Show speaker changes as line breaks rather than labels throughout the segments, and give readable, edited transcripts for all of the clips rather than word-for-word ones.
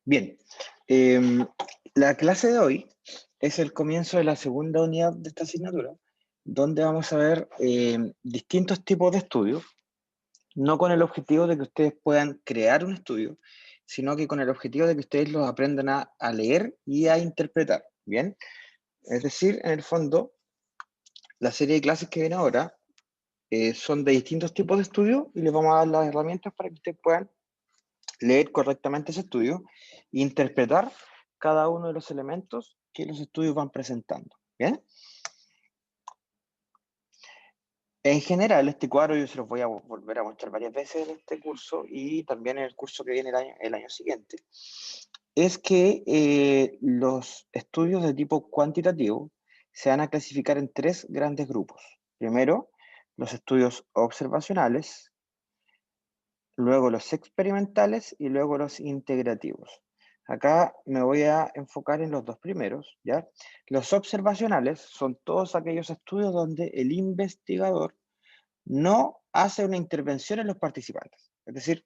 Bien, la clase de hoy es el comienzo de la segunda unidad de esta asignatura, donde vamos a ver distintos tipos de estudios, no con el objetivo de que ustedes puedan crear un estudio, sino que con el objetivo de que ustedes los aprendan a leer y a interpretar, ¿bien? Es decir, en el fondo, la serie de clases que viene ahora son de distintos tipos de estudios y les vamos a dar las herramientas para que ustedes puedan leer correctamente ese estudio e interpretar cada uno de los elementos que los estudios van presentando. ¿Bien? En general, este cuadro yo se los voy a volver a mostrar varias veces en este curso y también en el curso que viene el año siguiente, es que los estudios de tipo cuantitativo se van a clasificar en tres grandes grupos. Primero, los estudios observacionales, luego los experimentales y luego los integrativos. Acá me voy a enfocar en los dos primeros, ¿ya? Los observacionales son todos aquellos estudios donde el investigador no hace una intervención en los participantes. Es decir,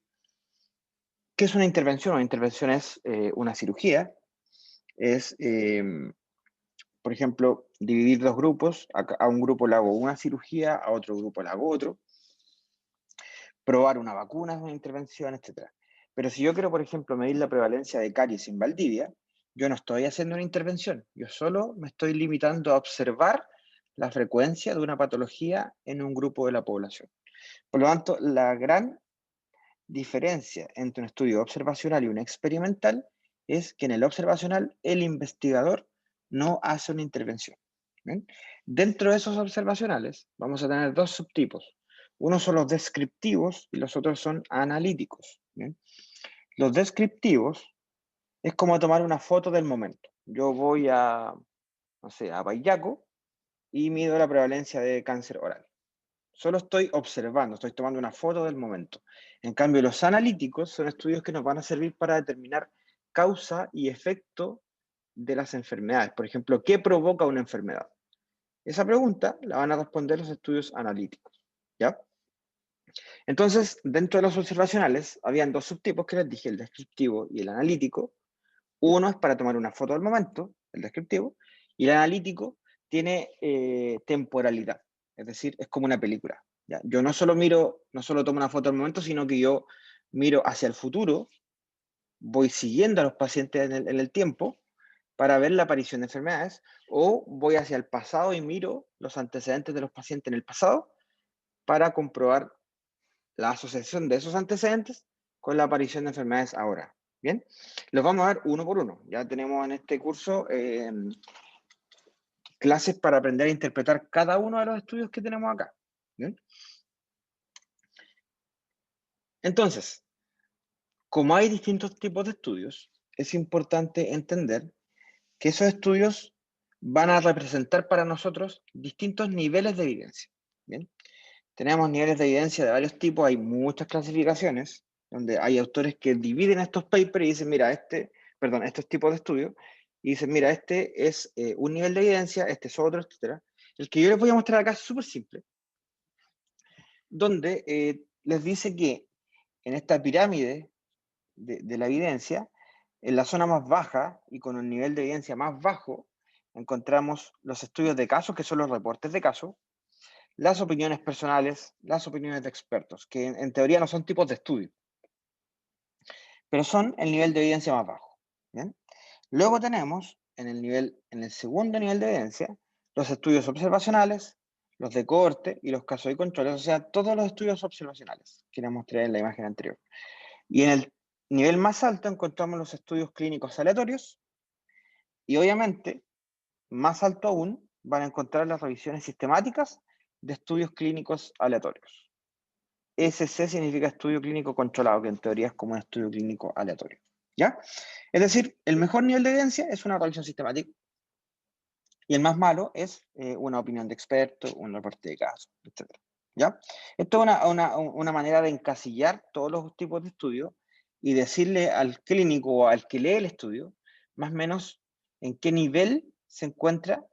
¿qué es una intervención? Una intervención es una cirugía, es, por ejemplo, dividir dos grupos, a un grupo le hago una cirugía, a otro grupo le hago otro, probar una vacuna es una intervención, etc. Pero si yo quiero, por ejemplo, medir la prevalencia de caries en Valdivia, yo no estoy haciendo una intervención, yo solo me estoy limitando a observar la frecuencia de una patología en un grupo de la población. Por lo tanto, la gran diferencia entre un estudio observacional y un experimental es que en el observacional el investigador no hace una intervención. ¿Bien? Dentro de esos observacionales vamos a tener dos subtipos. Uno son los descriptivos y los otros son analíticos. ¿Bien? Los descriptivos es como tomar una foto del momento. Yo voy a, no sé, a Payaco y mido la prevalencia de cáncer oral. Solo estoy observando, estoy tomando una foto del momento. En cambio, los analíticos son estudios que nos van a servir para determinar causa y efecto de las enfermedades. Por ejemplo, ¿qué provoca una enfermedad? Esa pregunta la van a responder los estudios analíticos, ¿ya? Entonces, dentro de los observacionales, habían dos subtipos que les dije, el descriptivo y el analítico. Uno es para tomar una foto del momento, el descriptivo, y el analítico tiene temporalidad, es decir, es como una película. ¿Ya? Yo no solo tomo una foto del momento, sino que yo miro hacia el futuro, voy siguiendo a los pacientes en el tiempo para ver la aparición de enfermedades, o voy hacia el pasado y miro los antecedentes de los pacientes en el pasado para comprobar la asociación de esos antecedentes con la aparición de enfermedades ahora. Bien, los vamos a ver uno por uno. Ya tenemos en este curso clases para aprender a interpretar cada uno de los estudios que tenemos acá. ¿Bien? Entonces, como hay distintos tipos de estudios, es importante entender que esos estudios van a representar para nosotros distintos niveles de evidencia. ¿Bien? Tenemos niveles de evidencia de varios tipos, hay muchas clasificaciones, donde hay autores que dividen estos papers y dicen, mira, estos tipos de estudios, y dicen, mira, este es un nivel de evidencia, este es otro, etc. El que yo les voy a mostrar acá es súper simple, donde les dice que en esta pirámide de la evidencia, en la zona más baja y con un nivel de evidencia más bajo, encontramos los estudios de casos, que son los reportes de casos, las opiniones personales, las opiniones de expertos, que en teoría no son tipos de estudio, pero son el nivel de evidencia más bajo. ¿Bien? Luego tenemos en el segundo nivel de evidencia los estudios observacionales, los de cohorte y los casos de controles, o sea, todos los estudios observacionales que les mostré en la imagen anterior. Y en el nivel más alto encontramos los estudios clínicos aleatorios y obviamente, más alto aún, van a encontrar las revisiones sistemáticas de estudios clínicos aleatorios. ESC significa estudio clínico controlado, que en teoría es como un estudio clínico aleatorio. ¿Ya? Es decir, el mejor nivel de evidencia es una revisión sistemática y el más malo es una opinión de experto, un reporte de caso, etc. ¿Ya? Esto es una manera de encasillar todos los tipos de estudios y decirle al clínico o al que lee el estudio, más o menos en qué nivel se encuentra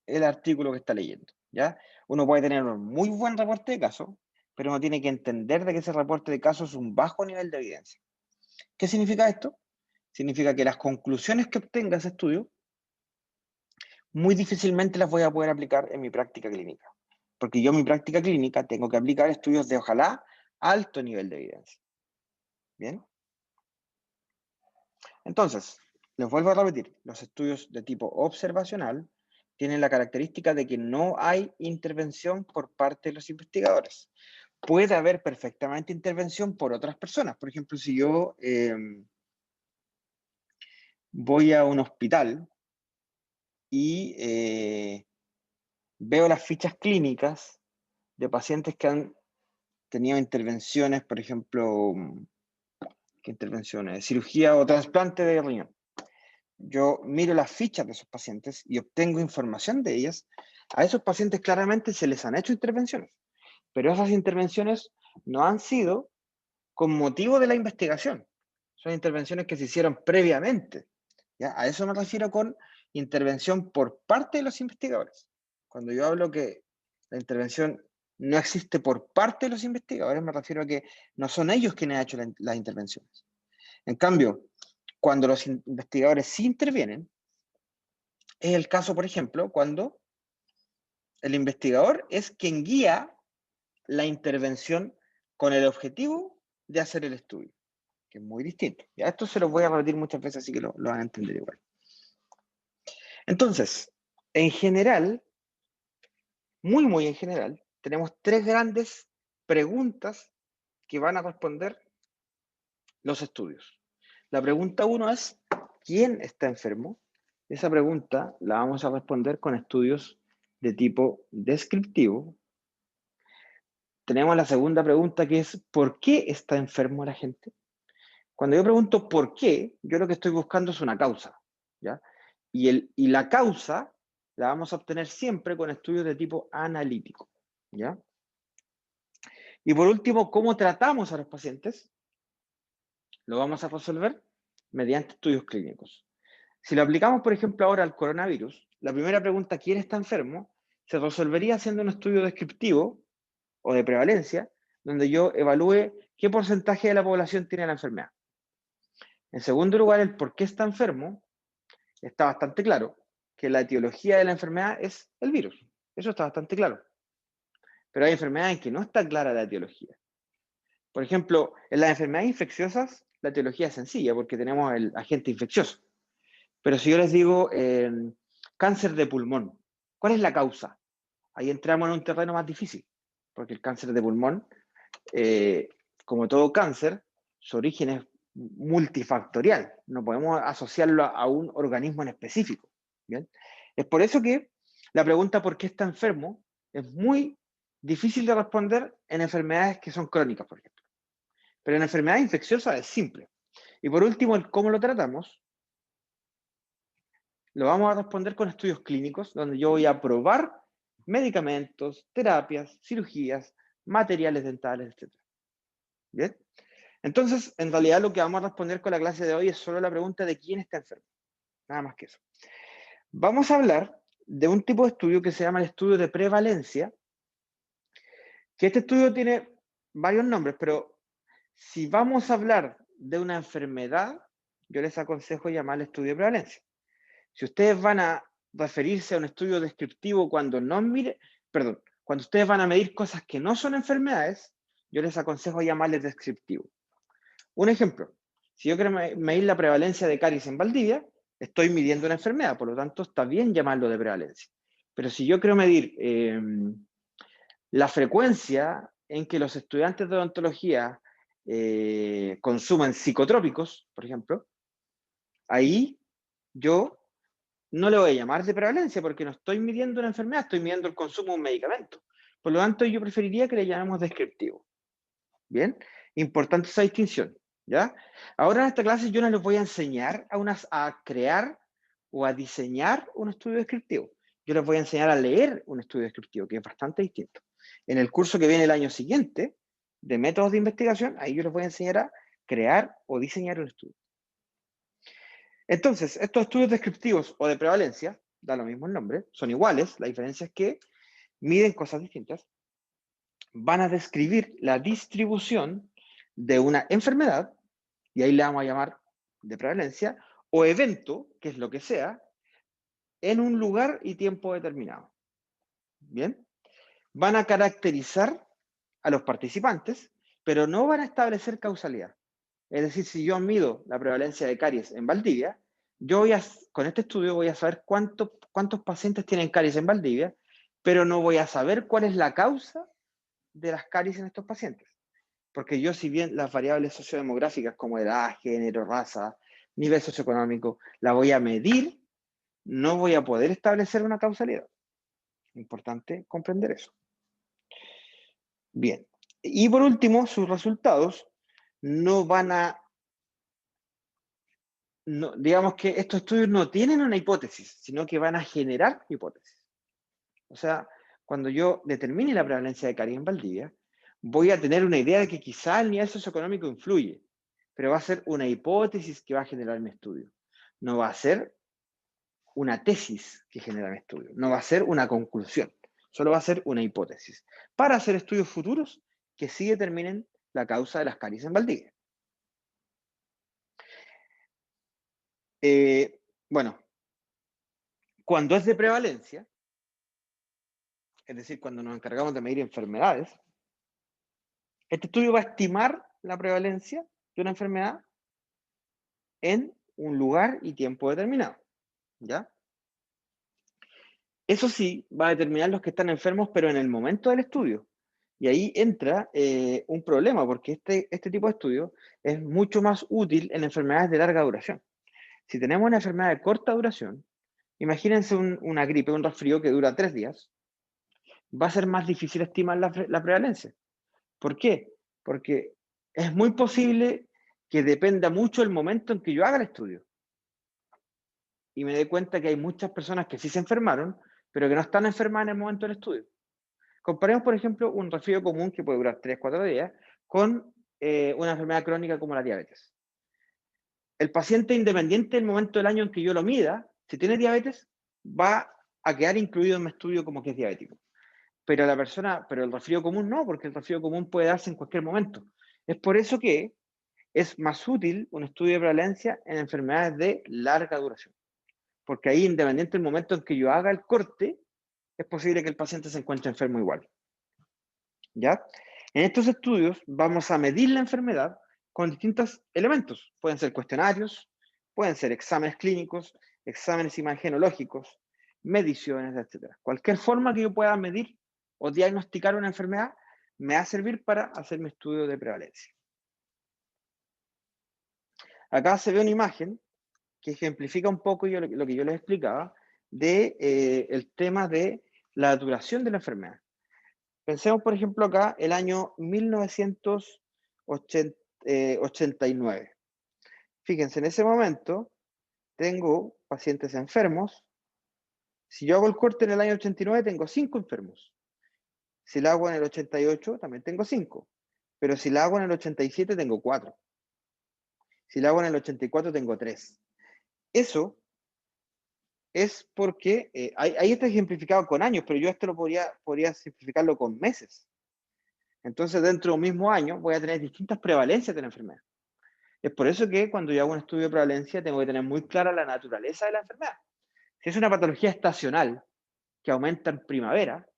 el artículo que está leyendo. ¿Ya? Uno puede tener un muy buen reporte de caso, pero uno tiene que entender de que ese reporte de caso es un bajo nivel de evidencia. ¿Qué significa esto? significa que las conclusiones que obtenga ese estudio, muy difícilmente las voy a poder aplicar en mi práctica clínica. Porque yo en mi práctica clínica tengo que aplicar estudios de, ojalá, alto nivel de evidencia. ¿Bien? Entonces, les vuelvo a repetir, los estudios de tipo observacional tienen la característica de que no hay intervención por parte de los investigadores. Puede haber perfectamente intervención por otras personas. Por ejemplo, si yo voy a un hospital y veo las fichas clínicas de pacientes que han tenido intervenciones, por ejemplo, ¿qué intervenciones? Cirugía o trasplante de riñón. Yo miro las fichas de esos pacientes y obtengo información de ellas. A esos pacientes claramente se les han hecho intervenciones, pero esas intervenciones no han sido con motivo de la investigación. Son intervenciones que se hicieron previamente. ¿Ya? A eso me refiero con intervención por parte de los investigadores. Cuando yo hablo que la intervención no existe por parte de los investigadores, me refiero a que no son ellos quienes han hecho las intervenciones. En cambio, cuando los investigadores sí intervienen, es el caso, por ejemplo, cuando el investigador es quien guía la intervención con el objetivo de hacer el estudio, que es muy distinto. Ya esto se los voy a repetir muchas veces, así que lo van a entender igual. Entonces, en general, muy en general, tenemos tres grandes preguntas que van a responder los estudios. La pregunta 1 es, ¿quién está enfermo? Esa pregunta la vamos a responder con estudios de tipo descriptivo. Tenemos la segunda pregunta, que es, ¿por qué está enfermo la gente? Cuando yo pregunto por qué, yo lo que estoy buscando es una causa, ¿ya? Y la causa la vamos a obtener siempre con estudios de tipo analítico, ¿ya? Y por último, ¿cómo tratamos a los pacientes? Lo vamos a resolver mediante estudios clínicos. Si lo aplicamos, por ejemplo, ahora al coronavirus, la primera pregunta, ¿quién está enfermo?, se resolvería haciendo un estudio descriptivo o de prevalencia, donde yo evalúe qué porcentaje de la población tiene la enfermedad. En segundo lugar, el por qué está enfermo, está bastante claro, que la etiología de la enfermedad es el virus. Eso está bastante claro. Pero hay enfermedades en que no está clara la etiología. Por ejemplo, en las enfermedades infecciosas, la etiología es sencilla, porque tenemos el agente infeccioso. Pero si yo les digo cáncer de pulmón, ¿cuál es la causa? Ahí entramos en un terreno más difícil, porque el cáncer de pulmón, como todo cáncer, su origen es multifactorial. No podemos asociarlo a un organismo en específico. ¿Bien? Es por eso que la pregunta ¿por qué está enfermo? Es muy difícil de responder en enfermedades que son crónicas, por ejemplo. Pero en enfermedades infecciosas es simple. Y por último, el cómo lo tratamos, lo vamos a responder con estudios clínicos, donde yo voy a probar medicamentos, terapias, cirugías, materiales dentales, etc. ¿Bien? Entonces, en realidad lo que vamos a responder con la clase de hoy es solo la pregunta de quién está enfermo. Nada más que eso. Vamos a hablar de un tipo de estudio que se llama el estudio de prevalencia, que este estudio tiene varios nombres, pero si vamos a hablar de una enfermedad, yo les aconsejo llamarle estudio de prevalencia. Si ustedes van a referirse a un estudio descriptivo cuando cuando ustedes van a medir cosas que no son enfermedades, yo les aconsejo llamarles descriptivo. Un ejemplo, si yo quiero medir la prevalencia de caries en Valdivia, estoy midiendo una enfermedad, por lo tanto está bien llamarlo de prevalencia. Pero si yo quiero medir la frecuencia en que los estudiantes de odontología consuman psicotrópicos, por ejemplo, ahí yo no le voy a llamar de prevalencia porque no estoy midiendo una enfermedad, estoy midiendo el consumo de un medicamento. Por lo tanto, yo preferiría que le llamemos descriptivo. ¿Bien? Importante esa distinción, ¿ya? Ahora en esta clase yo no les voy a enseñar a crear o a diseñar un estudio descriptivo. Yo les voy a enseñar a leer un estudio descriptivo, que es bastante distinto. En el curso que viene el año siguiente, de métodos de investigación, ahí yo les voy a enseñar a crear o diseñar un estudio. Entonces, estos estudios descriptivos o de prevalencia, da lo mismo el nombre, son iguales, la diferencia es que miden cosas distintas, van a describir la distribución de una enfermedad, y ahí le vamos a llamar de prevalencia, o evento, que es lo que sea, en un lugar y tiempo determinado. ¿Bien? Van a caracterizar a los participantes, pero no van a establecer causalidad. Es decir, si yo mido la prevalencia de caries en Valdivia, con este estudio voy a saber cuántos pacientes tienen caries en Valdivia, pero no voy a saber cuál es la causa de las caries en estos pacientes. Porque yo, si bien las variables sociodemográficas como edad, género, raza, nivel socioeconómico, la voy a medir, no voy a poder establecer una causalidad. Importante comprender eso. Bien. Y por último, sus resultados no van a... No, digamos que estos estudios no tienen una hipótesis, sino que van a generar hipótesis. O sea, cuando yo determine la prevalencia de caries en Valdivia, voy a tener una idea de que quizá el nivel socioeconómico influye, pero va a ser una hipótesis que va a generar mi estudio. No va a ser una tesis que genera mi estudio, no va a ser una conclusión, solo va a ser una hipótesis, para hacer estudios futuros que sí determinen la causa de las caries en Valdivia. Bueno, cuando es de prevalencia, es decir, cuando nos encargamos de medir enfermedades, este estudio va a estimar la prevalencia de una enfermedad en un lugar y tiempo determinado, ¿ya? Eso sí, va a determinar los que están enfermos, pero en el momento del estudio. Y ahí entra un problema, porque este tipo de estudio es mucho más útil en enfermedades de larga duración. Si tenemos una enfermedad de corta duración, imagínense una gripe, un resfrío que dura 3 días, va a ser más difícil estimar la prevalencia. ¿Por qué? Porque es muy posible que dependa mucho el momento en que yo haga el estudio. Y me doy cuenta que hay muchas personas que sí se enfermaron, pero que no están enfermas en el momento del estudio. Comparemos, por ejemplo, un resfrío común que puede durar 3-4 días con una enfermedad crónica como la diabetes. El paciente, independiente del momento del año en que yo lo mida, si tiene diabetes, va a quedar incluido en mi estudio como que es diabético. Pero el resfrío común no, porque el resfrío común puede darse en cualquier momento. Es por eso que es más útil un estudio de prevalencia en enfermedades de larga duración. Porque ahí, independiente del momento en que yo haga el corte, es posible que el paciente se encuentre enfermo igual. ¿Ya? En estos estudios vamos a medir la enfermedad con distintos elementos. Pueden ser cuestionarios, pueden ser exámenes clínicos, exámenes imagenológicos, mediciones, etc. Cualquier forma que yo pueda medir o diagnosticar una enfermedad me va a servir para hacer mi estudio de prevalencia. Acá se ve una imagen que ejemplifica un poco lo que yo les explicaba de el tema de la duración de la enfermedad. Pensemos, por ejemplo, acá el año 1989. Fíjense, en ese momento tengo pacientes enfermos. Si yo hago el corte en el año 89, tengo 5 enfermos. Si lo hago en el 88, también tengo 5. Pero si lo hago en el 87, tengo 4. Si lo hago en el 84, tengo 3. Eso es porque, ahí está ejemplificado con años, pero yo esto lo podría simplificarlo con meses. Entonces, dentro de un mismo año voy a tener distintas prevalencias de la enfermedad. Es por eso que cuando yo hago un estudio de prevalencia tengo que tener muy clara la naturaleza de la enfermedad. Si es una patología estacional que aumenta en primavera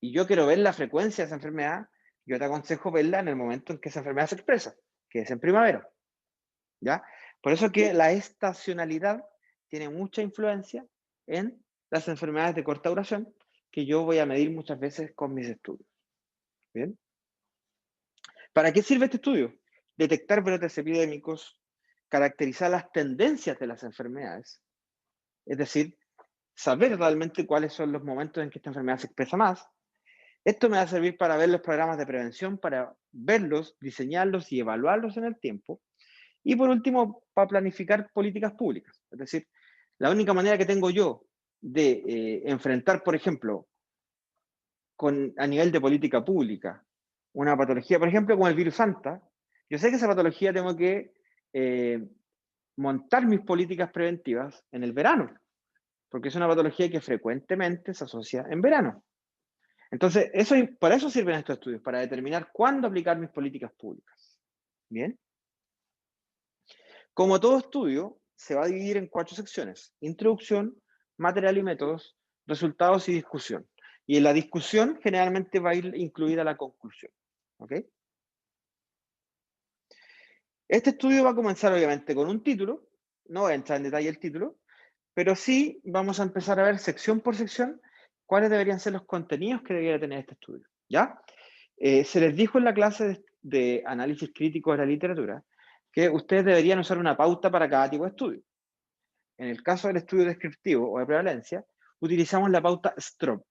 y yo quiero ver la frecuencia de esa enfermedad, yo te aconsejo verla en el momento en que esa enfermedad se expresa, que es en primavera. ¿Ya? Por eso que la estacionalidad tiene mucha influencia en las enfermedades de corta duración que yo voy a medir muchas veces con mis estudios. ¿Bien? ¿Para qué sirve este estudio? Detectar brotes epidémicos, caracterizar las tendencias de las enfermedades, es decir, saber realmente cuáles son los momentos en que esta enfermedad se expresa más. Esto me va a servir para ver los programas de prevención, para verlos, diseñarlos y evaluarlos en el tiempo. Y por último, para planificar políticas públicas. Es decir, la única manera que tengo yo de enfrentar, por ejemplo, a nivel de política pública, una patología, por ejemplo, como el virus Santa, yo sé que esa patología tengo que montar mis políticas preventivas en el verano, porque es una patología que frecuentemente se asocia en verano. Entonces, para eso sirven estos estudios, para determinar cuándo aplicar mis políticas públicas. ¿Bien? Como todo estudio, se va a dividir en 4 secciones: introducción, material y métodos, resultados y discusión. Y en la discusión generalmente va a ir incluida la conclusión. ¿Ok? Este estudio va a comenzar obviamente con un título, no voy a entrar en detalle el título, pero sí vamos a empezar a ver sección por sección cuáles deberían ser los contenidos que debería tener este estudio. ¿Ya? Se les dijo en la clase de análisis crítico de la literatura que ustedes deberían usar una pauta para cada tipo de estudio. En el caso del estudio descriptivo o de prevalencia, utilizamos la pauta STROBE,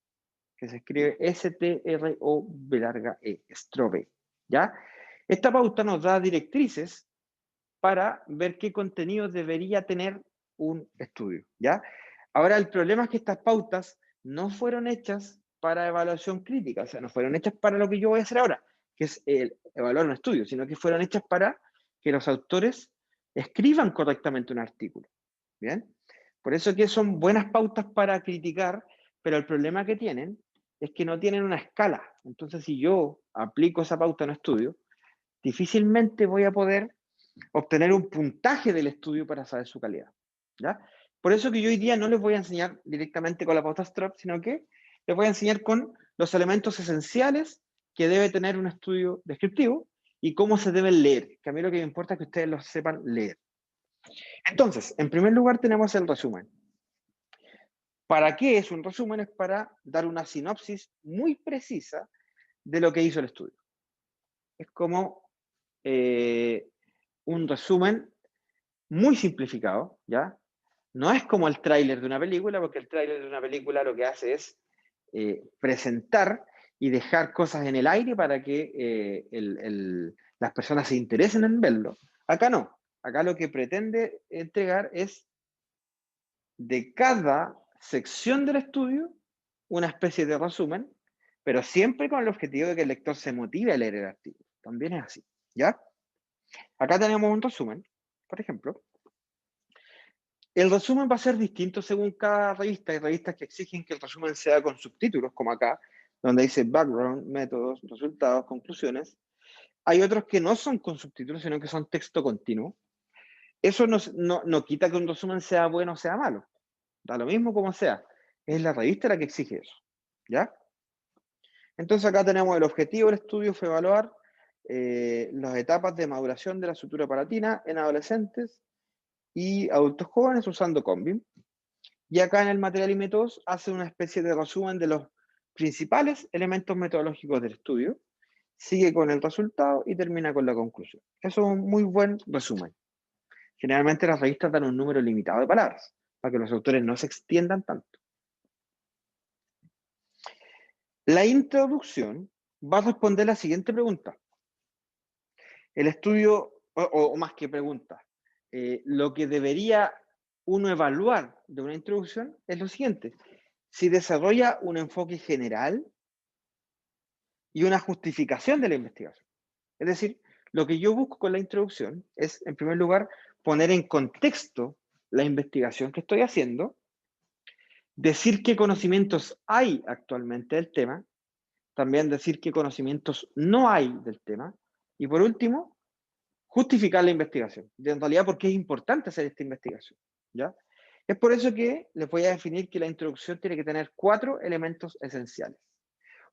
que se escribe STROBE, STROBE, ¿ya? Esta pauta nos da directrices para ver qué contenido debería tener un estudio, ¿ya? Ahora, el problema es que estas pautas no fueron hechas para evaluación crítica, o sea, no fueron hechas para lo que yo voy a hacer ahora, que es evaluar un estudio, sino que fueron hechas para que los autores escriban correctamente un artículo, ¿bien? Por eso que son buenas pautas para criticar, pero el problema que tienen es que no tienen una escala. Entonces, si yo aplico esa pauta en un estudio, difícilmente voy a poder obtener un puntaje del estudio para saber su calidad, ¿ya? Por eso que yo hoy día no les voy a enseñar directamente con la pauta STROBE, sino que les voy a enseñar con los elementos esenciales que debe tener un estudio descriptivo y cómo se deben leer, que a mí lo que me importa es que ustedes los sepan leer. Entonces, en primer lugar tenemos el resumen. ¿Para qué es un resumen? Es para dar una sinopsis muy precisa de lo que hizo el estudio. Es como un resumen muy simplificado, ¿ya? No es como el tráiler de una película, porque el tráiler de una película lo que hace es presentar y dejar cosas en el aire para que las personas se interesen en verlo. Acá no. Acá lo que pretende entregar es de cada sección del estudio una especie de resumen, pero siempre con el objetivo de que el lector se motive a leer el artículo. También es así, ¿ya? Acá tenemos un resumen, por ejemplo. El resumen va a ser distinto según cada revista. Hay revistas que exigen que el resumen sea con subtítulos, como acá, donde dice background, métodos, resultados, conclusiones. Hay otros que no son con subtítulos, sino que son texto continuo. Eso no quita que un resumen sea bueno o sea malo. Da lo mismo como sea. Es la revista la que exige eso. ¿Ya? Entonces acá tenemos el objetivo del estudio fue evaluar las etapas de maduración de la sutura palatina en adolescentes y adultos jóvenes usando Combim. Y acá en el material y métodos hace una especie de resumen de los principales elementos metodológicos del estudio, sigue con el resultado y termina con la conclusión. Eso es un muy buen resumen. Generalmente las revistas dan un número limitado de palabras, para que los autores no se extiendan tanto. La introducción va a responder la siguiente pregunta. El estudio, o más que pregunta, lo que debería uno evaluar de una introducción es lo siguiente: si desarrolla un enfoque general y una justificación de la investigación. Es decir, lo que yo busco con la introducción es, en primer lugar, poner en contexto la investigación que estoy haciendo, decir qué conocimientos hay actualmente del tema, también decir qué conocimientos no hay del tema, y por último, justificar la investigación. En realidad, ¿por qué es importante hacer esta investigación? ¿Ya? Es por eso que les voy a definir que la introducción tiene que tener 4 elementos esenciales.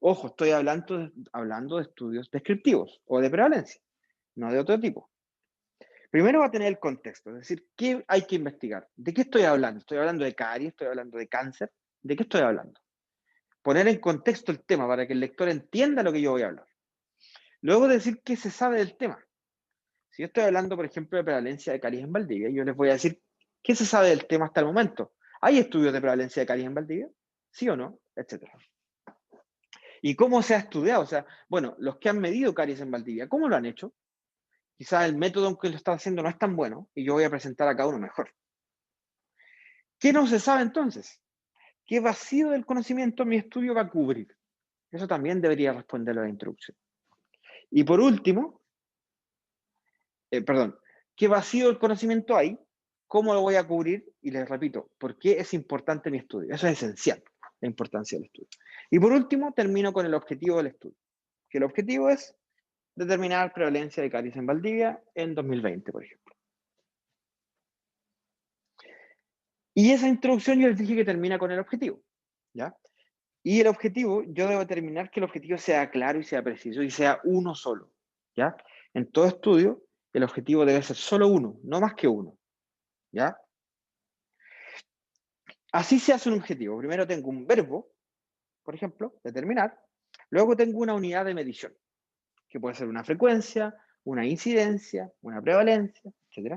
Ojo, estoy hablando de estudios descriptivos o de prevalencia, no de otro tipo. Primero va a tener el contexto, es decir, ¿qué hay que investigar? ¿De qué estoy hablando? ¿Estoy hablando de caries? ¿Estoy hablando de cáncer? ¿De qué estoy hablando? Poner en contexto el tema para que el lector entienda lo que yo voy a hablar. Luego decir qué se sabe del tema. Si yo estoy hablando, por ejemplo, de prevalencia de caries en Valdivia, yo les voy a decir qué se sabe del tema hasta el momento. ¿Hay estudios de prevalencia de caries en Valdivia? ¿Sí o no? Etcétera. ¿Y cómo se ha estudiado? O sea, bueno, los que han medido caries en Valdivia, ¿cómo lo han hecho? Quizás el método en que lo está haciendo no es tan bueno y yo voy a presentar acá uno mejor. ¿Qué no se sabe entonces? ¿Qué vacío del conocimiento mi estudio va a cubrir? Eso también debería responder a la introducción. Y por último, ¿qué vacío del conocimiento hay? ¿Cómo lo voy a cubrir? Y les repito, ¿por qué es importante mi estudio? Eso es esencial, la importancia del estudio. Y por último, termino con el objetivo del estudio. Que el objetivo es determinar prevalencia de caries en Valdivia en 2020, por ejemplo. Y esa introducción yo les dije que termina con el objetivo, ¿ya? Y el objetivo, yo debo determinar que el objetivo sea claro y sea preciso y sea uno solo, ¿ya? En todo estudio, el objetivo debe ser solo uno, no más que uno, ¿ya? Así se hace un objetivo. Primero tengo un verbo, por ejemplo, determinar. Luego tengo una unidad de medición, que puede ser una frecuencia, una incidencia, una prevalencia, etc.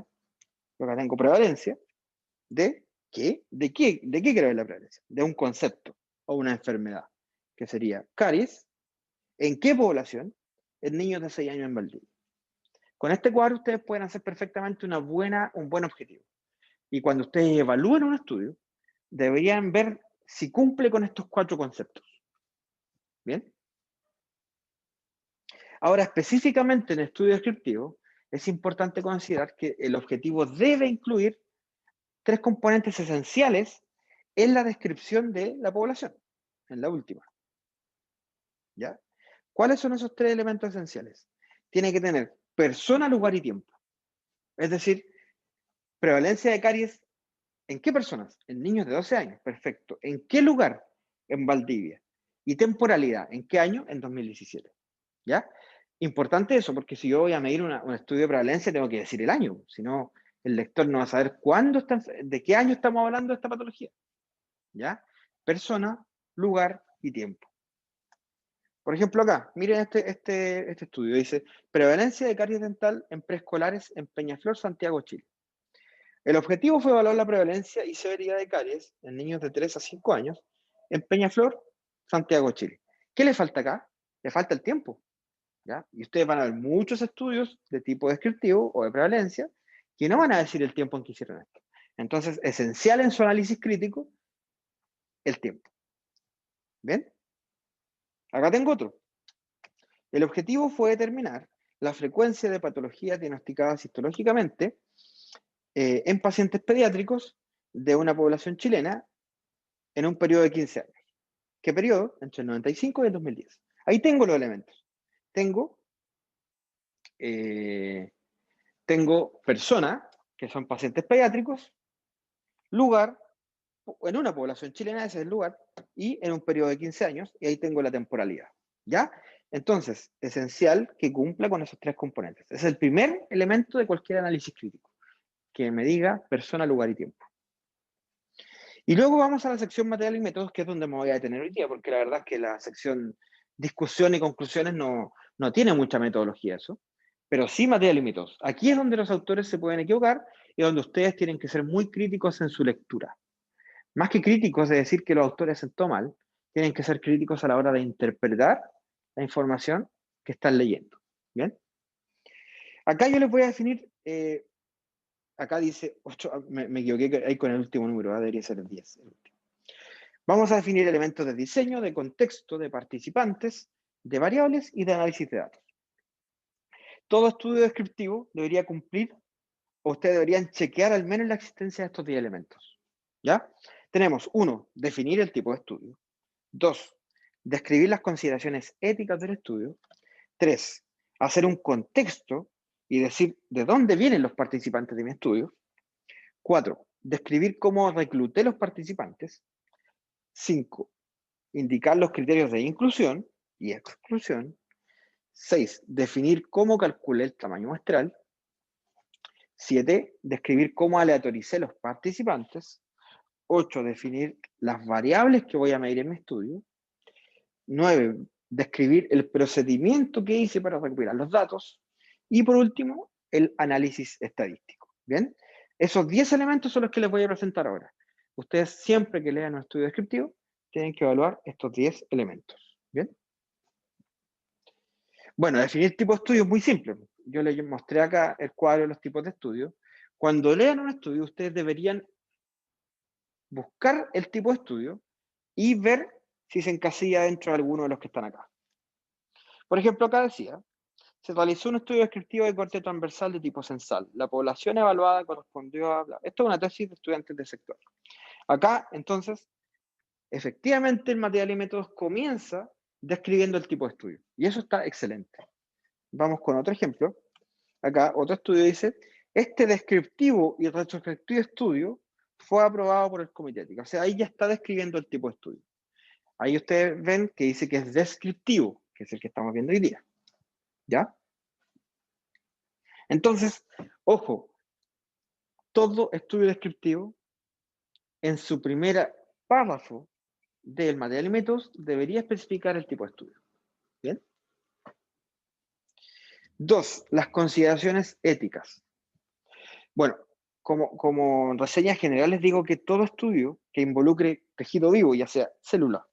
Acá tengo prevalencia de qué, de qué quiero ver la prevalencia. De un concepto o una enfermedad, que sería caries. ¿En qué población? En niños de 6 años en Valdivia. Con este cuadro ustedes pueden hacer perfectamente un buen objetivo. Y cuando ustedes evalúen un estudio, deberían ver si cumple con estos 4 conceptos. ¿Bien? Ahora, específicamente en el estudio descriptivo, es importante considerar que el objetivo debe incluir 3 componentes esenciales en la descripción de la población, en la última. ¿Ya? ¿Cuáles son esos 3 elementos esenciales? Tiene que tener persona, lugar y tiempo. Es decir, prevalencia de caries, ¿en qué personas? En niños de 12 años, perfecto. ¿En qué lugar? En Valdivia. Y temporalidad, ¿en qué año? En 2017. ¿Ya? Importante eso, porque si yo voy a medir un estudio de prevalencia, tengo que decir el año, si no, el lector no va a saber de qué año estamos hablando de esta patología. ¿Ya? Persona, lugar y tiempo. Por ejemplo, acá, miren este estudio, dice, prevalencia de caries dental en preescolares en Peñaflor, Santiago, Chile. El objetivo fue evaluar la prevalencia y severidad de caries en niños de 3 a 5 años en Peñaflor, Santiago, Chile. ¿Qué le falta acá? Le falta el tiempo. ¿Ya? Y ustedes van a ver muchos estudios de tipo descriptivo o de prevalencia que no van a decir el tiempo en que hicieron esto. Entonces, esencial en su análisis crítico, el tiempo. ¿Bien? Acá tengo otro. El objetivo fue determinar la frecuencia de patologías diagnosticadas histológicamente en pacientes pediátricos de una población chilena en un periodo de 15 años. ¿Qué periodo? Entre el 95 y el 2010. Ahí tengo los elementos. Tengo personas, que son pacientes pediátricos, lugar, en una población chilena, ese es el lugar, y en un periodo de 15 años, y ahí tengo la temporalidad. ¿Ya? Entonces, esencial que cumpla con esos 3 componentes. Es el primer elemento de cualquier análisis crítico, que me diga persona, lugar y tiempo. Y luego vamos a la sección material y métodos, que es donde me voy a detener hoy día, porque la verdad es que la sección discusión y conclusiones no tiene mucha metodología eso, pero sí material y métodos. Aquí es donde los autores se pueden equivocar y donde ustedes tienen que ser muy críticos en su lectura. Más que críticos de decir que los autores hacen todo mal, tienen que ser críticos a la hora de interpretar la información que están leyendo. ¿Bien? Acá yo les voy a definir, acá dice, me equivoqué ahí con el último número, debería ser el 10. El último. Vamos a definir elementos de diseño, de contexto, de participantes, de variables y de análisis de datos. Todo estudio descriptivo debería cumplir, o ustedes deberían chequear al menos la existencia de estos 10 elementos. ¿Ya? Tenemos, 1, definir el tipo de estudio. 2, describir las consideraciones éticas del estudio. 3, hacer un contexto y decir de dónde vienen los participantes de mi estudio. 4, describir cómo recluté los participantes. 5, indicar los criterios de inclusión y exclusión. 6, definir cómo calculé el tamaño muestral. 7, describir cómo aleatoricé los participantes. 8, definir las variables que voy a medir en mi estudio. 9, describir el procedimiento que hice para recopilar los datos. Y por último, el análisis estadístico. ¿Bien? Esos 10 elementos son los que les voy a presentar ahora. Ustedes siempre que lean un estudio descriptivo tienen que evaluar estos 10 elementos. ¿Bien? Bueno, definir tipo de estudio es muy simple. Yo les mostré acá el cuadro de los tipos de estudio. Cuando lean un estudio, ustedes deberían buscar el tipo de estudio y ver si se encasilla dentro de alguno de los que están acá. Por ejemplo, acá decía, se realizó un estudio descriptivo de corte transversal de tipo censal. La población evaluada correspondió a... Esto es una tesis de estudiantes del sector. Acá, entonces, efectivamente el material y métodos comienza describiendo el tipo de estudio. Y eso está excelente. Vamos con otro ejemplo. Acá otro estudio dice, este descriptivo y retrospectivo estudio fue aprobado por el comité ético. O sea, ahí ya está describiendo el tipo de estudio. Ahí ustedes ven que dice que es descriptivo, que es el que estamos viendo hoy día. ¿Ya? Entonces, ojo, todo estudio descriptivo en su primer párrafo del material y métodos debería especificar el tipo de estudio. ¿Bien? 2. Las consideraciones éticas. Bueno, como reseña general les digo que todo estudio que involucre tejido vivo, ya sea células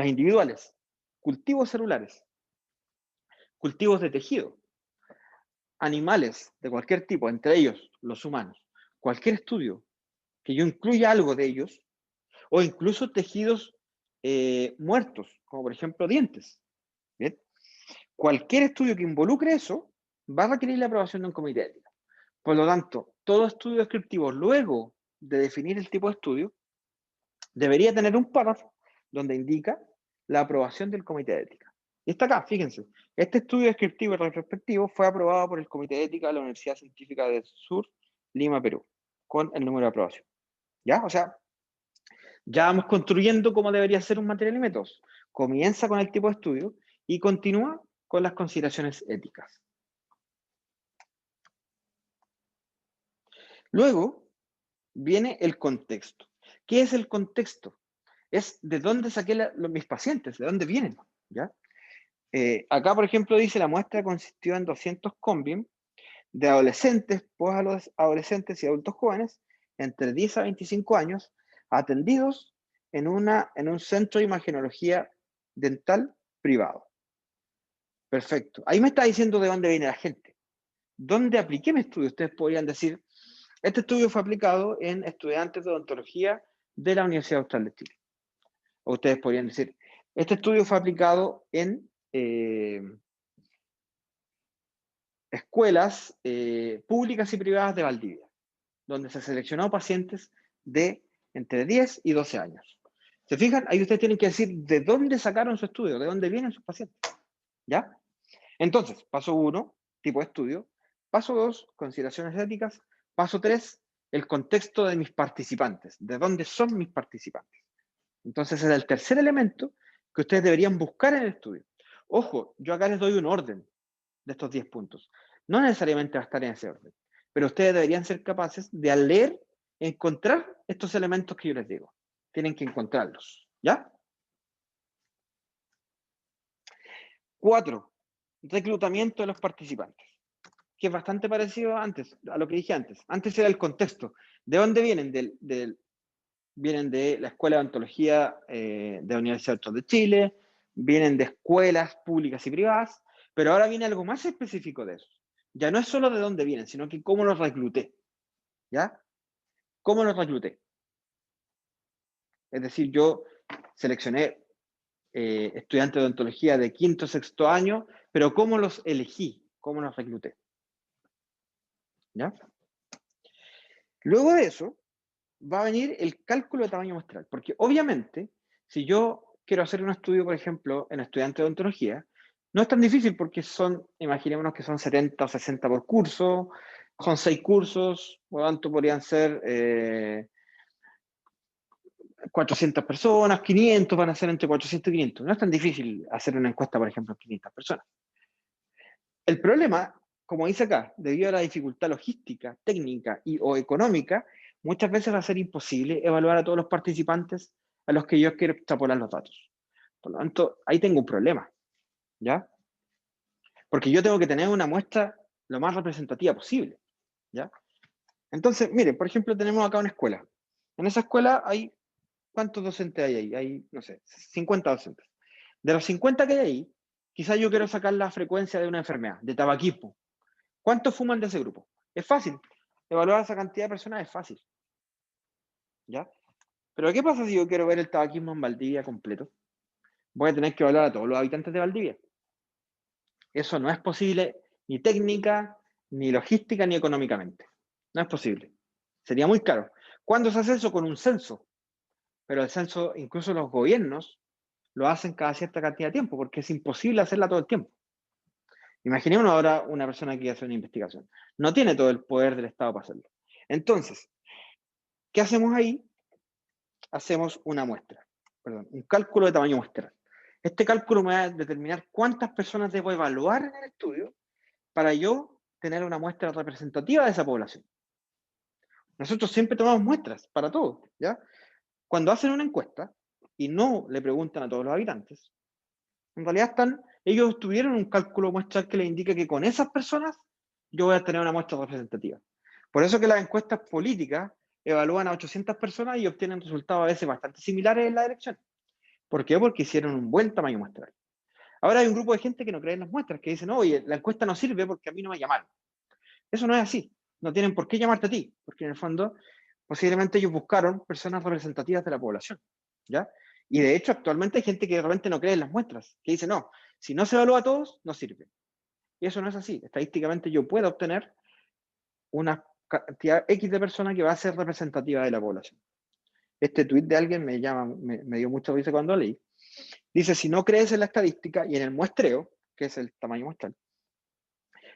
individuales, cultivos celulares, cultivos de tejido, animales de cualquier tipo, entre ellos los humanos, cualquier estudio que yo incluya algo de ellos, o incluso tejidos muertos, como por ejemplo dientes. ¿Bien? Cualquier estudio que involucre eso va a requerir la aprobación de un comité ético. Por lo tanto, todo estudio descriptivo, luego de definir el tipo de estudio, debería tener un párrafo donde indica la aprobación del comité de ética. Y está acá, fíjense. Este estudio descriptivo y retrospectivo fue aprobado por el Comité de Ética de la Universidad Científica del Sur, Lima, Perú, con el número de aprobación. ¿Ya? O sea, ya vamos construyendo cómo debería ser un material y métodos. Comienza con el tipo de estudio y continúa con las consideraciones éticas. Luego viene el contexto. ¿Qué es el contexto? Es de dónde saqué mis pacientes, de dónde vienen. ¿Ya? Acá, por ejemplo, dice la muestra consistió en 200 combien de adolescentes, adolescentes y adultos jóvenes entre 10 a 25 años atendidos en un centro de imagenología dental privado. Perfecto. Ahí me está diciendo de dónde viene la gente. ¿Dónde apliqué mi estudio? Ustedes podrían decir, este estudio fue aplicado en estudiantes de odontología de la Universidad Austral de Chile. O ustedes podrían decir, este estudio fue aplicado en escuelas públicas y privadas de Valdivia, donde se seleccionó pacientes de entre 10 y 12 años. ¿Se fijan? Ahí ustedes tienen que decir de dónde sacaron su estudio, de dónde vienen sus pacientes. ¿Ya? Entonces, paso 1, tipo de estudio. Paso 2, consideraciones éticas. Paso 3, el contexto de mis participantes, de dónde son mis participantes. Entonces, es el tercer elemento que ustedes deberían buscar en el estudio. Ojo, yo acá les doy un orden de estos 10 puntos. No necesariamente va a estar en ese orden, pero ustedes deberían ser capaces de al leer, encontrar estos elementos que yo les digo. Tienen que encontrarlos, ¿ya? 4, reclutamiento de los participantes, que es bastante parecido a lo que dije antes. Antes era el contexto. ¿De dónde vienen? Vienen de la Escuela de Odontología de la Universidad Austral de Chile, vienen de escuelas públicas y privadas, pero ahora viene algo más específico de eso. Ya no es solo de dónde vienen, sino que cómo los recluté. ¿Ya? ¿Cómo los recluté? Es decir, yo seleccioné estudiantes de odontología de quinto, sexto año, pero ¿cómo los elegí? ¿Cómo los recluté? ¿Ya? Luego de eso, va a venir el cálculo de tamaño muestral, porque obviamente, si yo quiero hacer un estudio, por ejemplo, en estudiantes de odontología, no es tan difícil porque imaginémonos que son 70 o 60 por curso, son 6 cursos, por lo tanto podrían ser 400 personas, 500, van a ser entre 400 y 500. No es tan difícil hacer una encuesta, por ejemplo, en 500 personas. El problema, como dice acá, debido a la dificultad logística, técnica o económica, muchas veces va a ser imposible evaluar a todos los participantes a los que yo quiero extrapolar los datos. Por lo tanto, ahí tengo un problema, ¿ya? Porque yo tengo que tener una muestra lo más representativa posible, ¿ya? Entonces, miren, por ejemplo, tenemos acá una escuela. En esa escuela hay, ¿cuántos docentes hay ahí? Hay, no sé, 50 docentes. De los 50 que hay ahí, quizás yo quiero sacar la frecuencia de una enfermedad, de tabaquismo. ¿Cuántos fuman de ese grupo? Es fácil. Evaluar esa cantidad de personas es fácil. ¿Ya? Pero ¿qué pasa si yo quiero ver el tabaquismo en Valdivia completo? Voy a tener que evaluar a todos los habitantes de Valdivia. Eso no es posible ni técnica, ni logística, ni económicamente. No es posible. Sería muy caro. ¿Cuándo se hace eso? Con un censo. Pero el censo, incluso los gobiernos, lo hacen cada cierta cantidad de tiempo, porque es imposible hacerla todo el tiempo. Imaginémonos ahora una persona que hace una investigación. No tiene todo el poder del Estado para hacerlo. Entonces, ¿Qué hacemos ahí? Hacemos una muestra, perdón, un cálculo de tamaño muestral. Este cálculo me va a determinar cuántas personas debo evaluar en el estudio para yo tener una muestra representativa de esa población. Nosotros siempre tomamos muestras para todo, ¿ya? Cuando hacen una encuesta y no le preguntan a todos los habitantes, en realidad ellos tuvieron un cálculo muestral que les indica que con esas personas yo voy a tener una muestra representativa. Por eso que las encuestas políticas evalúan a 800 personas y obtienen resultados a veces bastante similares en la elección. ¿Por qué? Porque hicieron un buen tamaño muestral. Ahora hay un grupo de gente que no cree en las muestras, que dicen, oye, la encuesta no sirve porque a mí no me llamaron. Eso no es así. No tienen por qué llamarte a ti, porque en el fondo posiblemente ellos buscaron personas representativas de la población, ¿ya? Y de hecho actualmente hay gente que de repente no cree en las muestras, que dice, no, si no se evalúa a todos, no sirve. Y eso no es así. Estadísticamente yo puedo obtener una cantidad X de personas que va a ser representativa de la población. Este tuit de alguien me dio mucha risa cuando leí. Dice, si no crees en la estadística y en el muestreo, que es el tamaño muestral,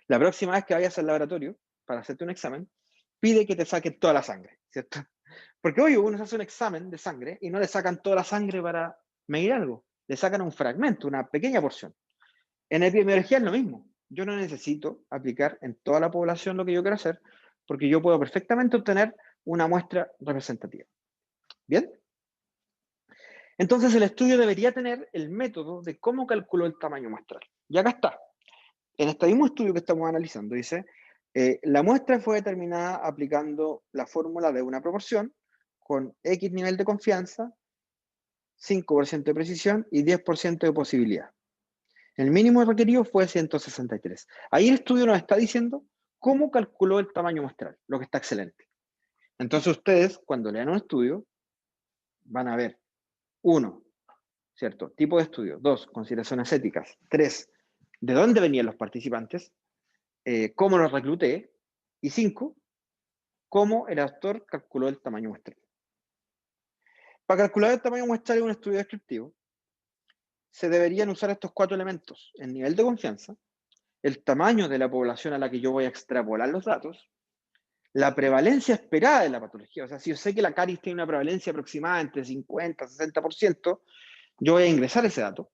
la próxima vez que vayas al laboratorio para hacerte un examen, pide que te saquen toda la sangre, ¿cierto? Porque hoy uno se hace un examen de sangre y no le sacan toda la sangre para medir algo, le sacan un fragmento, una pequeña porción. En epidemiología es lo mismo. Yo no necesito aplicar en toda la población lo que yo quiero hacer, porque yo puedo perfectamente obtener una muestra representativa. ¿Bien? Entonces el estudio debería tener el método de cómo calculó el tamaño muestral. Y acá está. En este mismo estudio que estamos analizando, dice, la muestra fue determinada aplicando la fórmula de una proporción con X nivel de confianza, 5% de precisión y 10% de posibilidad. El mínimo requerido fue 163. Ahí el estudio nos está diciendo cómo calculó el tamaño muestral, lo que está excelente. Entonces ustedes, cuando lean un estudio, van a ver, 1, ¿cierto? Tipo de estudio. 2, consideraciones éticas. 3, ¿de dónde venían los participantes? ¿Cómo los recluté? Y 5, cómo el autor calculó el tamaño muestral. Para calcular el tamaño muestral de un estudio descriptivo, se deberían usar estos 4 elementos: el nivel de confianza, el tamaño de la población a la que yo voy a extrapolar los datos, la prevalencia esperada de la patología. O sea, si yo sé que la caries tiene una prevalencia aproximada entre 50 y 60%, yo voy a ingresar ese dato.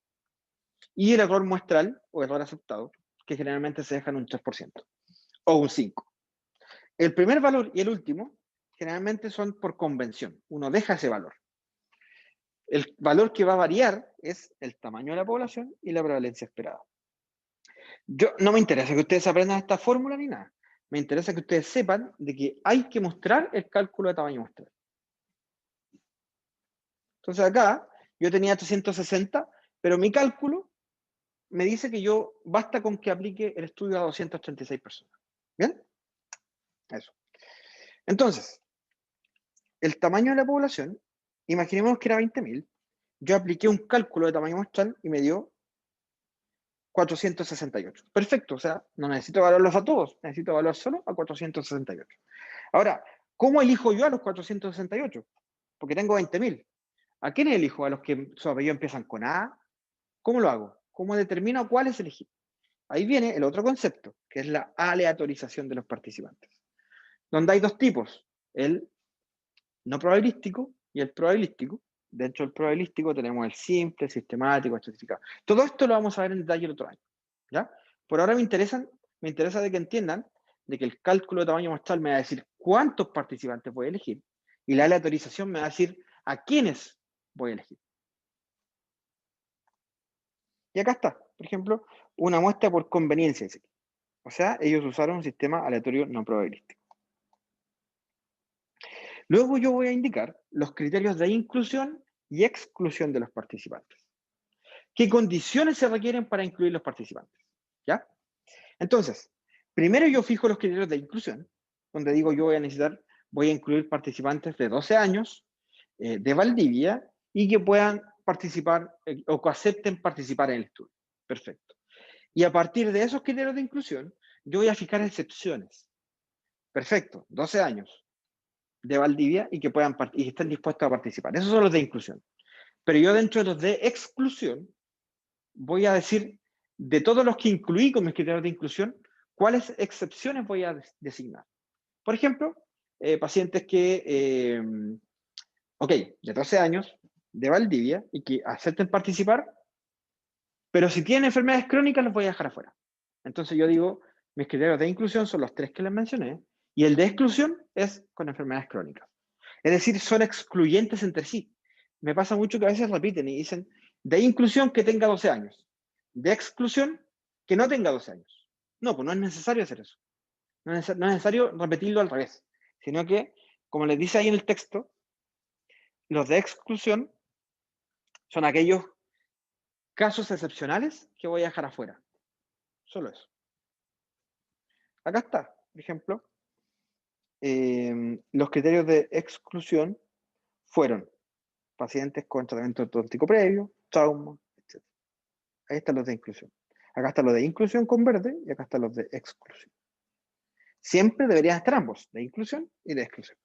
Y el error muestral o error aceptado, que generalmente se deja en un 3% o un 5%. El primer valor y el último generalmente son por convención. Uno deja ese valor. El valor que va a variar es el tamaño de la población y la prevalencia esperada. No me interesa que ustedes aprendan esta fórmula ni nada. Me interesa que ustedes sepan de que hay que mostrar el cálculo de tamaño muestral. Entonces acá yo tenía 360, pero mi cálculo me dice que basta con que aplique el estudio a 236 personas. ¿Bien? Eso. Entonces, el tamaño de la población, imaginemos que era 20.000, yo apliqué un cálculo de tamaño muestral y me dio 468. Perfecto, o sea, no necesito evaluarlos a todos, necesito evaluar solo a 468. Ahora, ¿cómo elijo yo a los 468? Porque tengo 20.000. ¿A quiénes elijo? ¿A los que su apellido empiezan con A? ¿Cómo lo hago? ¿Cómo determino a cuáles elegir? Ahí viene el otro concepto, que es la aleatorización de los participantes, donde hay 2 tipos, el no probabilístico y el probabilístico. Dentro del probabilístico tenemos el simple, sistemático, estratificado. Todo esto lo vamos a ver en detalle el otro año, ¿ya? Por ahora me interesa de que entiendan de que el cálculo de tamaño muestral me va a decir cuántos participantes voy a elegir y la aleatorización me va a decir a quiénes voy a elegir. Y acá está, por ejemplo, una muestra por conveniencia. O sea, ellos usaron un sistema aleatorio no probabilístico. Luego yo voy a indicar los criterios de inclusión y exclusión de los participantes. ¿Qué condiciones se requieren para incluir los participantes? ¿Ya? Entonces, primero yo fijo los criterios de inclusión, donde digo yo voy a incluir participantes de 12 años, de Valdivia, y que puedan participar o que acepten participar en el estudio. Perfecto. Y a partir de esos criterios de inclusión, yo voy a fijar excepciones. Perfecto, 12 años de Valdivia y que estén dispuestos a participar. Esos son los de inclusión. Pero yo dentro de los de exclusión, voy a decir, de todos los que incluí con mis criterios de inclusión, cuáles excepciones voy a designar. Por ejemplo, pacientes que, ok, de 12 años, de Valdivia, y que acepten participar, pero si tienen enfermedades crónicas los voy a dejar afuera. Entonces yo digo, mis criterios de inclusión son los 3 que les mencioné, y el de exclusión es con enfermedades crónicas. Es decir, son excluyentes entre sí. Me pasa mucho que a veces repiten y dicen, de inclusión que tenga 12 años, de exclusión que no tenga 12 años. No, pues no es necesario hacer eso. No es necesario repetirlo al revés, sino que, como les dice ahí en el texto, los de exclusión son aquellos casos excepcionales que voy a dejar afuera. Solo eso. Acá está, por ejemplo, los criterios de exclusión fueron pacientes con tratamiento ortodóntico previo, trauma, etc. Ahí están los de inclusión. Acá está los de inclusión con verde y acá están los de exclusión. Siempre deberían estar ambos, de inclusión y de exclusión.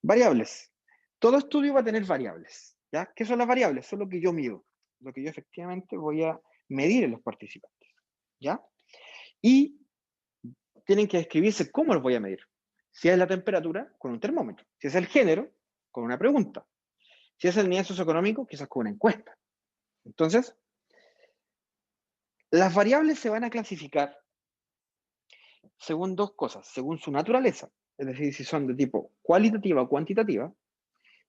Variables. Todo estudio va a tener variables. ¿Ya? ¿Qué son las variables? Son lo que yo mido, lo que yo efectivamente voy a medir en los participantes. ¿Ya? Y tienen que describirse cómo los voy a medir. Si es la temperatura, con un termómetro. Si es el género, con una pregunta. Si es el nivel socioeconómico, quizás con una encuesta. Entonces, las variables se van a clasificar según dos cosas, según su naturaleza, es decir, si son de tipo cualitativa o cuantitativa,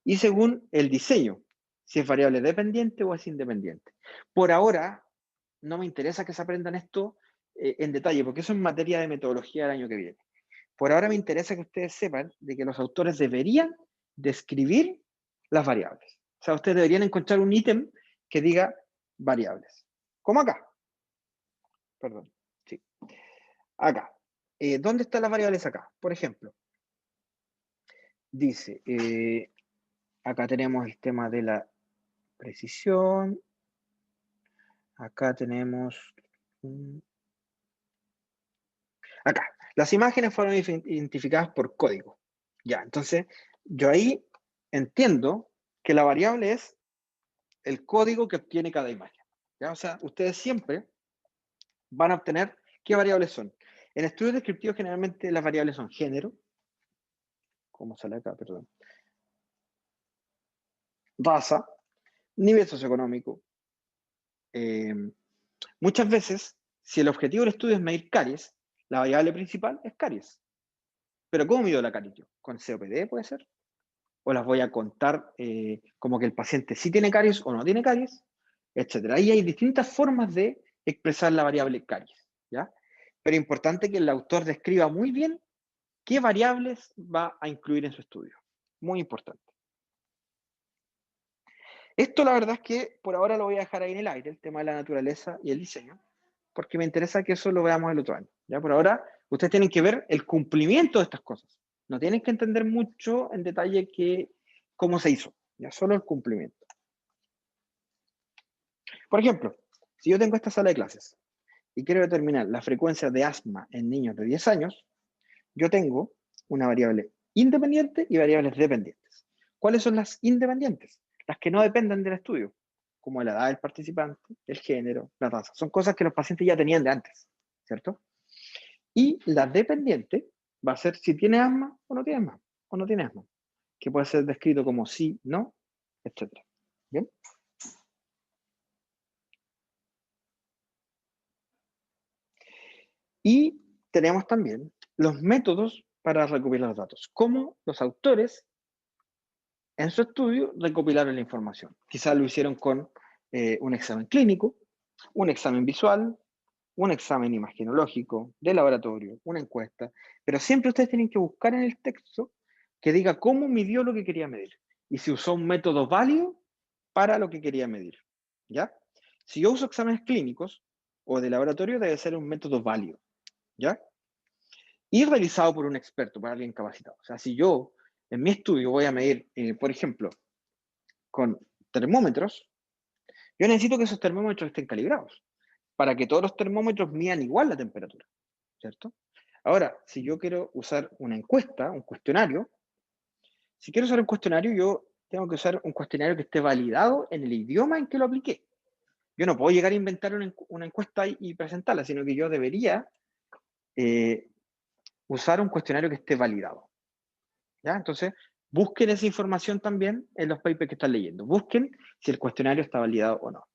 y según el diseño, si es variable dependiente o es independiente. Por ahora, no me interesa que se aprendan esto en detalle, porque eso es materia de metodología del año que viene. Por ahora me interesa que ustedes sepan de que los autores deberían describir las variables. O sea, ustedes deberían encontrar un ítem que diga variables. Como acá. Perdón. Sí. Acá. ¿Dónde están las variables acá? Por ejemplo, dice, acá tenemos el tema de la precisión. Acá tenemos... Acá. Las imágenes fueron identificadas por código. Ya, entonces, yo ahí entiendo que la variable es el código que obtiene cada imagen. ¿Ya? O sea, ustedes siempre van a obtener qué variables son. En estudios descriptivos generalmente las variables son género, ¿cómo sale acá? Perdón. Raza, nivel socioeconómico. Muchas veces, si el objetivo del estudio es medir caries, la variable principal es caries. Pero ¿cómo mido la caries yo? ¿Con COPD puede ser? ¿O las voy a contar como que el paciente sí tiene caries o no tiene caries? Etcétera. Ahí hay distintas formas de expresar la variable caries, ¿ya? Pero es importante que el autor describa muy bien qué variables va a incluir en su estudio. Muy importante. Esto la verdad es que por ahora lo voy a dejar ahí en el aire, el tema de la naturaleza y el diseño, porque me interesa que eso lo veamos el otro año. ¿Ya? Por ahora, ustedes tienen que ver el cumplimiento de estas cosas. No tienen que entender mucho en detalle cómo se hizo, ya solo el cumplimiento. Por ejemplo, si yo tengo esta sala de clases y quiero determinar la frecuencia de asma en niños de 10 años, yo tengo una variable independiente y variables dependientes. ¿Cuáles son las independientes? Las que no dependen del estudio, como la edad del participante, el género, la raza. Son cosas que los pacientes ya tenían de antes, ¿cierto? Y la dependiente va a ser si tiene asma o no tiene asma, o no tiene asma, que puede ser descrito como sí, no, etc. ¿Bien? Y tenemos también los métodos para recopilar los datos, cómo los autores en su estudio recopilaron la información. Quizás lo hicieron con un examen clínico, un examen visual, un examen imagenológico, de laboratorio, una encuesta, pero siempre ustedes tienen que buscar en el texto que diga cómo midió lo que quería medir y si usó un método válido para lo que quería medir. ¿Ya? Si yo uso exámenes clínicos o de laboratorio, debe ser un método válido. ¿Ya? Y realizado por un experto, por alguien capacitado. O sea, si yo en mi estudio voy a medir, por ejemplo, con termómetros, yo necesito que esos termómetros estén calibrados para que todos los termómetros midan igual la temperatura, ¿cierto? Ahora, si yo quiero usar una encuesta, un cuestionario, si quiero usar un cuestionario, yo tengo que usar un cuestionario que esté validado en el idioma en que lo apliqué. Yo no puedo llegar a inventar una encuesta y presentarla, sino que yo debería usar un cuestionario que esté validado. ¿Ya? Entonces, busquen esa información también en los papers que están leyendo. Busquen si el cuestionario está validado o no.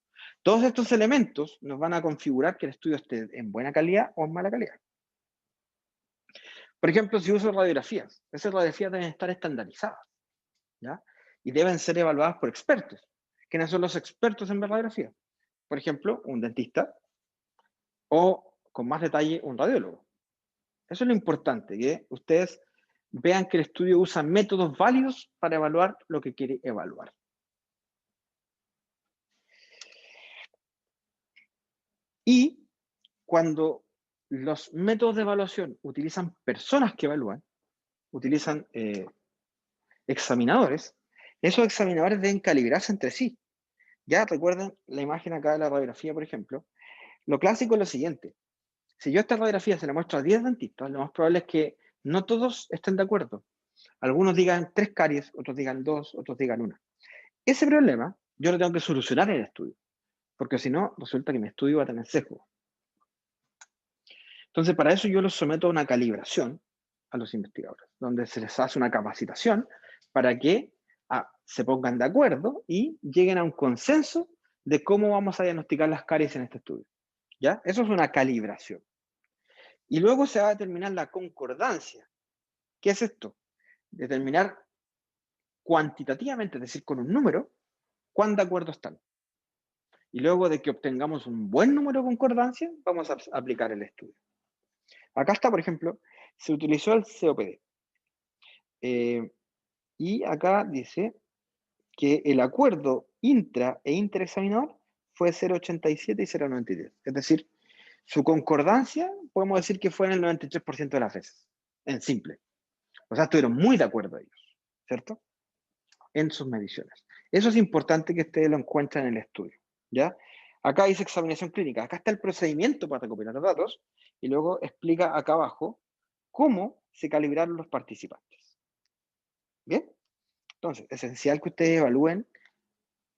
Todos estos elementos nos van a configurar que el estudio esté en buena calidad o en mala calidad. Por ejemplo, si uso radiografías, esas radiografías deben estar estandarizadas, ¿ya? Y deben ser evaluadas por expertos. ¿Quiénes son los expertos en radiografía? Por ejemplo, un dentista o, con más detalle, un radiólogo. Eso es lo importante, que ustedes vean que el estudio usa métodos válidos para evaluar lo que quiere evaluar. Y cuando los métodos de evaluación utilizan personas que evalúan, utilizan examinadores, esos examinadores deben calibrarse entre sí. Ya recuerden la imagen acá de la radiografía, por ejemplo. Lo clásico es lo siguiente. Si yo esta radiografía se la muestro a 10 dentistas, lo más probable es que no todos estén de acuerdo. Algunos digan 3 caries, otros digan 2, otros digan 1. Ese problema yo lo tengo que solucionar en el estudio, porque si no, resulta que mi estudio va a tener sesgo. Entonces, para eso yo los someto a una calibración a los investigadores, donde se les hace una capacitación para que se pongan de acuerdo y lleguen a un consenso de cómo vamos a diagnosticar las caries en este estudio. ¿Ya? Eso es una calibración. Y luego se va a determinar la concordancia. ¿Qué es esto? Determinar cuantitativamente, es decir, con un número, cuán de acuerdo están. Y luego de que obtengamos un buen número de concordancia, vamos a aplicar el estudio. Acá está, por ejemplo, se utilizó el COPD. Y acá dice que el acuerdo intra e interexaminador fue 0,87 y 0,93. Es decir, su concordancia podemos decir que fue en el 93% de las veces, en simple. O sea, estuvieron muy de acuerdo ellos, ¿cierto? En sus mediciones. Eso es importante que ustedes lo encuentren en el estudio, ¿ya? Acá dice examinación clínica. Acá está el procedimiento para recopilar los datos y luego explica acá abajo cómo se calibraron los participantes. ¿Bien? Entonces, esencial que ustedes evalúen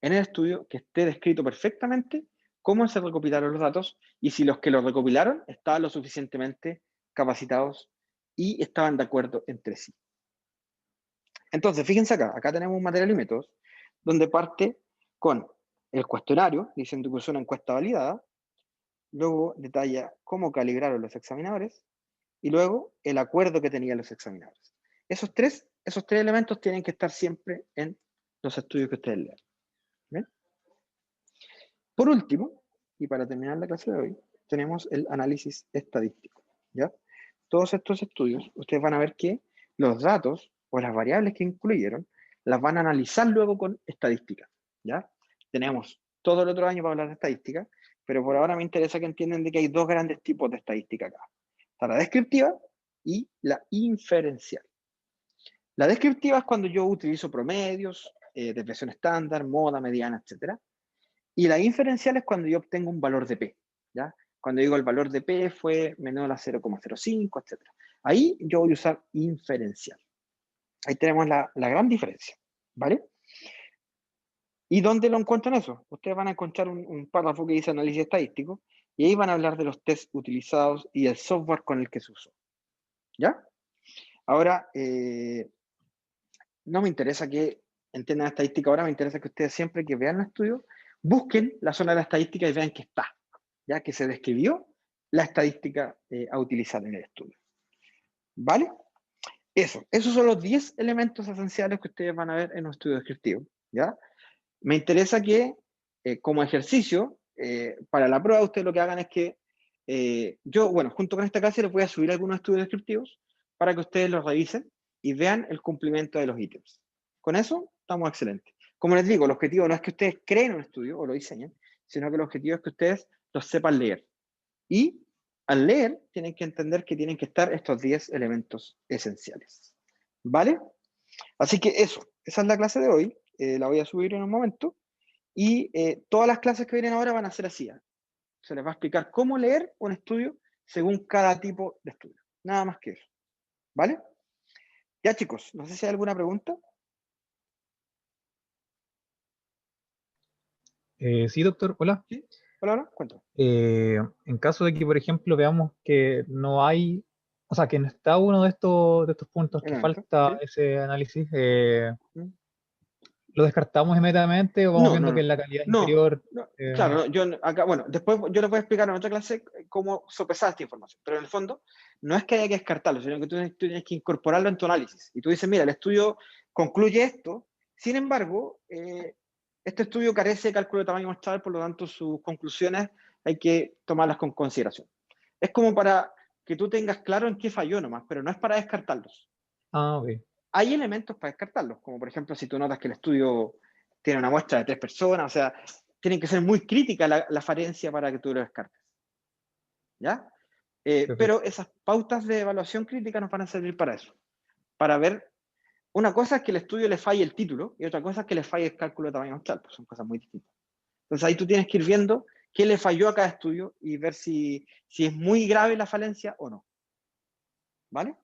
en el estudio que esté descrito perfectamente cómo se recopilaron los datos y si los que los recopilaron estaban lo suficientemente capacitados y estaban de acuerdo entre sí. Entonces, fíjense acá tenemos un material y métodos donde parte con el cuestionario, diciendo que usó una encuesta validada, luego detalla cómo calibraron los examinadores y luego el acuerdo que tenían los examinadores. Esos tres elementos tienen que estar siempre en los estudios que ustedes lean. ¿Bien? Por último, y para terminar la clase de hoy, tenemos el análisis estadístico. ¿Ya? Todos estos estudios, ustedes van a ver que los datos o las variables que incluyeron las van a analizar luego con estadística. ¿Ya? Tenemos todo el otro año para hablar de estadística, pero por ahora me interesa que entiendan de que hay dos grandes tipos de estadística acá. Está la descriptiva y la inferencial. La descriptiva es cuando yo utilizo promedios, desviación estándar, moda, mediana, etc. Y la inferencial es cuando yo obtengo un valor de P. ¿Ya? Cuando digo el valor de P fue menor a 0,05, etc. Ahí yo voy a usar inferencial. Ahí tenemos la gran diferencia. ¿Vale? ¿Y dónde lo encuentran eso? Ustedes van a encontrar un párrafo que dice análisis estadístico y ahí van a hablar de los tests utilizados y el software con el que se usó. ¿Ya? Ahora, no me interesa que entiendan estadística ahora, me interesa que ustedes siempre que vean el estudio, busquen la zona de la estadística y vean que está, ya que se describió la estadística a utilizar en el estudio. ¿Vale? Esos son los 10 elementos esenciales que ustedes van a ver en un estudio descriptivo. ¿Ya? Me interesa que, como ejercicio, para la prueba, ustedes lo que hagan es que yo, bueno, junto con esta clase les voy a subir algunos estudios descriptivos para que ustedes los revisen y vean el cumplimiento de los ítems. Con eso, estamos excelentes. Como les digo, el objetivo no es que ustedes creen un estudio o lo diseñen, sino que el objetivo es que ustedes los sepan leer. Y al leer, tienen que entender que tienen que estar estos 10 elementos esenciales. ¿Vale? Así que esa es la clase de hoy. La voy a subir en un momento. Y todas las clases que vienen ahora van a ser así. Se les va a explicar cómo leer un estudio según cada tipo de estudio. Nada más que eso. ¿Vale? Ya, chicos, no sé si hay alguna pregunta.
Sí, doctor, hola.
¿Sí? Hola, hola, cuéntame.
En caso de que, por ejemplo, veamos que no hay O sea, que no está uno de estos puntos que
Elemento,
falta
¿sí?
ese análisis,
¿Mm?
¿lo descartamos inmediatamente o vamos
No,
viendo
no,
que
no.
en la calidad
No,
inferior?
no, claro,
eh,
no, acá, bueno, después yo les voy a explicar en otra clase cómo sopesar esta información, pero en el fondo no es que haya que descartarlo, sino que tú tienes que incorporarlo en tu análisis. Y tú dices, mira, el estudio concluye esto, sin embargo, este estudio carece de cálculo de tamaño muestral, por lo tanto sus conclusiones hay que tomarlas con consideración. Es como para que tú tengas claro en qué falló nomás, pero no es para descartarlos.
ok.
Hay elementos para descartarlos, como por ejemplo si tú notas que el estudio tiene una muestra de 3 personas, o sea, tienen que ser muy crítica la falencia para que tú lo descartes. ¿Ya?
Perfecto.
Pero esas pautas de evaluación crítica nos van a servir para eso, para ver, una cosa es que el estudio le falle el título y otra cosa es que le falle el cálculo de tamaño muestral, pues son cosas muy distintas. Entonces ahí tú tienes que ir viendo qué le falló a cada estudio y ver si es muy grave la falencia o no. ¿Vale?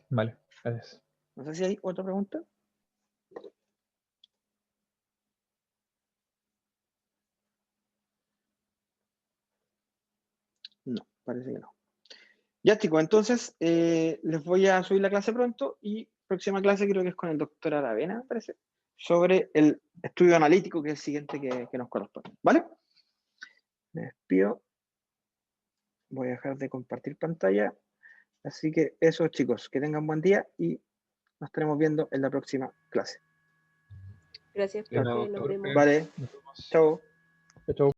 Vale, gracias.
No sé si hay otra pregunta. No, parece que no. Ya, chicos, entonces les voy a subir la clase pronto y próxima clase creo que es con el doctor Aravena, me parece, sobre el estudio analítico, que es el siguiente que nos corresponde. ¿Vale? Me despido. Voy a dejar de compartir pantalla. Así que eso, chicos, que tengan buen día y nos estaremos viendo en la próxima clase.
Gracias,
Ya,
profe, nos
doctor,
vemos.
Vale,
nos vemos.
chao.
Chao, chao.